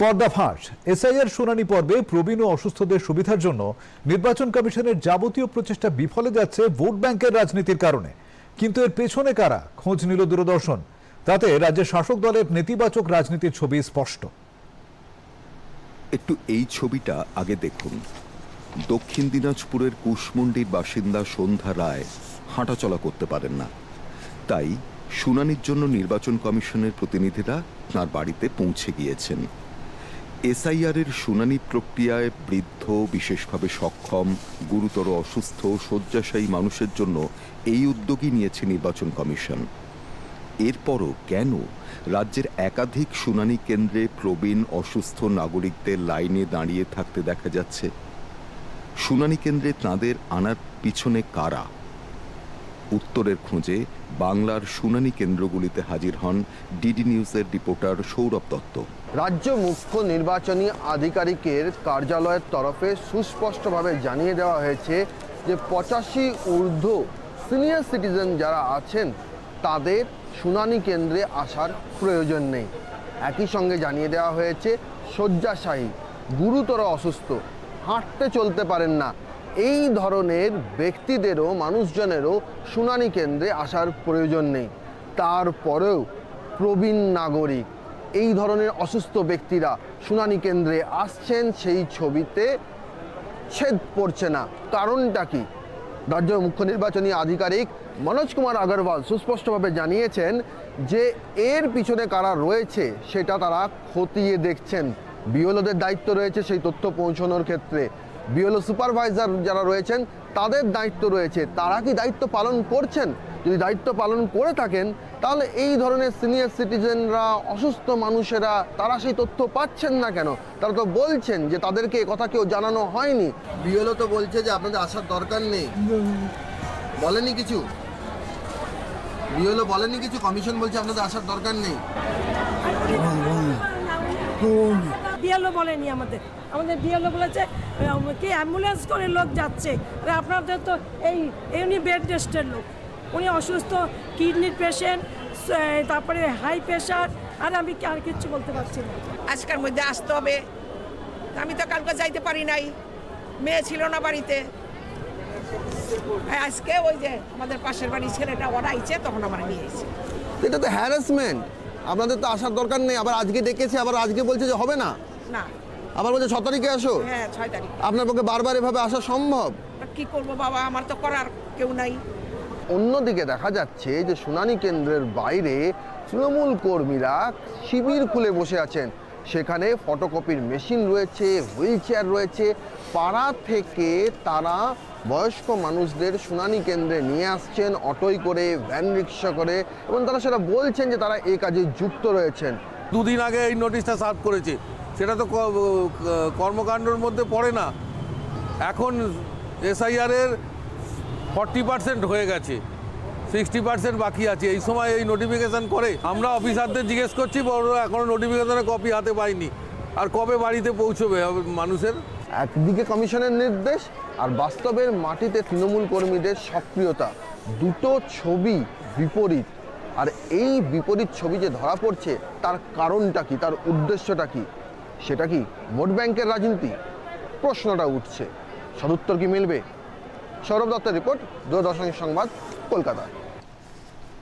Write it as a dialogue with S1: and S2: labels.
S1: পর্দাফাঁস। SIR শুনানি পর্বে প্রবীণ ও অসুস্থদের সুবিধার জন্য নির্বাচন কমিশনের যাবতীয় প্রচেষ্টা বিফলে যাচ্ছে ভোট ব্যাংকের রাজনীতির কারণে। কিন্তু এর পেছনে কারা, খোঁজ নিল দূরদর্শন। তাতে রাজ্যের শাসক দলের নেতিবাচক রাজনীতির ছবি স্পষ্ট।
S2: একটু এই ছবিটা আগে দেখুন। দক্ষিণ দিনাজপুরের কুশমন্ডির বাসিন্দা সন্ধ্যা রায় হাঁটাচলা করতে পারেন না, তাই শুনানির জন্য নির্বাচন কমিশনের প্রতিনিধিরা তাঁর বাড়িতে পৌঁছে গিয়েছেন। এসআইআরের শুনানি প্রক্রিয়ায় বৃদ্ধ, বিশেষভাবে সক্ষম, গুরুতর অসুস্থ, শয্যাশায়ী মানুষের জন্য এই উদ্যোগই নিয়েছে নির্বাচন কমিশন। এরপরও কেন রাজ্যের একাধিক শুনানি কেন্দ্রে প্রবীণ অসুস্থ নাগরিকদের লাইনে দাঁড়িয়ে থাকতে দেখা যাচ্ছে? শুনানি কেন্দ্রে তাঁদের আনার পিছনে কারা? উত্তরের খোঁজে বাংলার শুনানি কেন্দ্রগুলিতে হাজির হন ডিডি নিউজের রিপোর্টার সৌরভ দত্ত।
S3: রাজ্য মুখ্য নির্বাচনী আধিকারিকের কার্যালয়ের তরফে সুস্পষ্টভাবে জানিয়ে দেওয়া হয়েছে যে 85 ঊর্ধ্ব সিনিয়র সিটিজেন যারা আছেন তাদের শুনানি কেন্দ্রে আসার প্রয়োজন নেই। একই সঙ্গে জানিয়ে দেওয়া হয়েছে শয্যাশায়ী, গুরুতর অসুস্থ, হাঁটতে চলতে পারেন না, এই ধরনের ব্যক্তিদেরও, মানুষজনেরও শুনানি কেন্দ্রে আসার প্রয়োজন নেই। তারপরেও প্রবীণ নাগরিক, এই ধরনের অসুস্থ ব্যক্তিরা শুনানি কেন্দ্রে আসছেন, সেই ছবিতে ছেদ পড়ছে না। কারণটা কি? রাজ্য মুখ্য নির্বাচনী আধিকারিক মনোজ কুমার আগরওয়াল সুস্পষ্টভাবে জানিয়েছেন যে এর পিছনে কারা রয়েছে সেটা তারা খতিয়ে দেখছেন। বিএলওদের দায়িত্ব রয়েছে সেই তথ্য পৌঁছানোর ক্ষেত্রে। বিএলও সুপারভাইজার যারা রয়েছেন তাদের দায়িত্ব রয়েছে। তারা কি দায়িত্ব পালন করছেন? যদি দায়িত্ব পালন করে থাকেন তাহলে এই ধরনের সিনিয়র সিটিজেনরা, অসুস্থ মানুষেরা, তারা সেই তথ্য পাচ্ছেন না কেন? তারা তো বলছেন যে তাদেরকে কথা কেউ জানানো হয়নি। বিএলও তো বলছে যে আপনাদের আসার দরকার নেই। বলেনি কিছু? বিএলও বলেনি কিছু? কমিশন বলছে আপনাদের আসার দরকার নেই।
S4: বিএলও বলেনি আমাদের বিএলও বলেছে কি অ্যাম্বুলেন্স করে লোক যাচ্ছে। আর আপনাদের তো উনি বেড রেস্টের লোক, উনি অসুস্থ, কিডনির পেশেন্ট, তারপরে হাই প্রেশার, আর আমি আর কিচ্ছু বলতে পারছি না।
S5: আজকের মধ্যে আসতে হবে। আমি তো কালকে যাইতে পারি নাই, মেয়ে ছিল না বাড়িতে। আজকে ওই যে আমাদের পাশের বাড়ির ছেলেটা ওরা আইছে, তখন আমার নিয়ে এসেছে।
S3: এটা তো হ্যারাসমেন্ট। আপনাদের তো আসার দরকার নেই, আবার আজকে ডেকেছে, আবার আজকে বলছে যে হবে না,
S5: না
S3: আবার বলছে 6 তারিখে আসো।
S5: হ্যাঁ, 6 তারিখ।
S3: আপনার পক্ষে বারবার এভাবে আসা সম্ভব?
S5: কি করবো বাবা, আমার তো করার কেউ নাই।
S3: অন্যদিকে দেখা যাচ্ছে যে শুনানি কেন্দ্রের বাইরে তৃণমূল কর্মীরা শিবির খুলে বসে আছেন। সেখানে ফটোকপির মেশিন রয়েছে, হুইল চেয়ার রয়েছে। পাড়া থেকে তারা বয়স্ক মানুষদের শুনানি কেন্দ্রে নিয়ে আসছেন অটোয় করে, ভ্যান রিক্সা করে, এবং তারা সেটা বলছেন যে তারা এই কাজে যুক্ত রয়েছেন।
S6: দুদিন আগে এই নোটিশটা সার্ভ করেছে, সেটা তো কর্মকাণ্ডের মধ্যে পড়ে না। এখন এসআইআরের 40% হয়ে গেছে, 60% বাকি আছে। এই সময় এই নোটিফিকেশান করে আমরা অফিসারদের জিজ্ঞেস করছি, বড় এখনও নোটিফিকেশানের কপি হাতে পাইনি। আর কবে বাড়িতে পৌঁছবে মানুষের?
S3: একদিকে কমিশনের নির্দেশ, আর বাস্তবের মাটিতে তৃণমূল কর্মীদের সক্রিয়তা, দুটো ছবি বিপরীত। আর এই বিপরীত ছবি যে ধরা পড়ছে তার কারণটা কি, তার উদ্দেশ্যটা কি? সেটা কি ভোট ব্যাংকের রাজনীতি? প্রশ্নটা উঠছে। সদুত্তর কি মিলবে? সৌরভ দত্তের রিপোর্ট, দূরদর্শন সংবাদ, কলকাতা।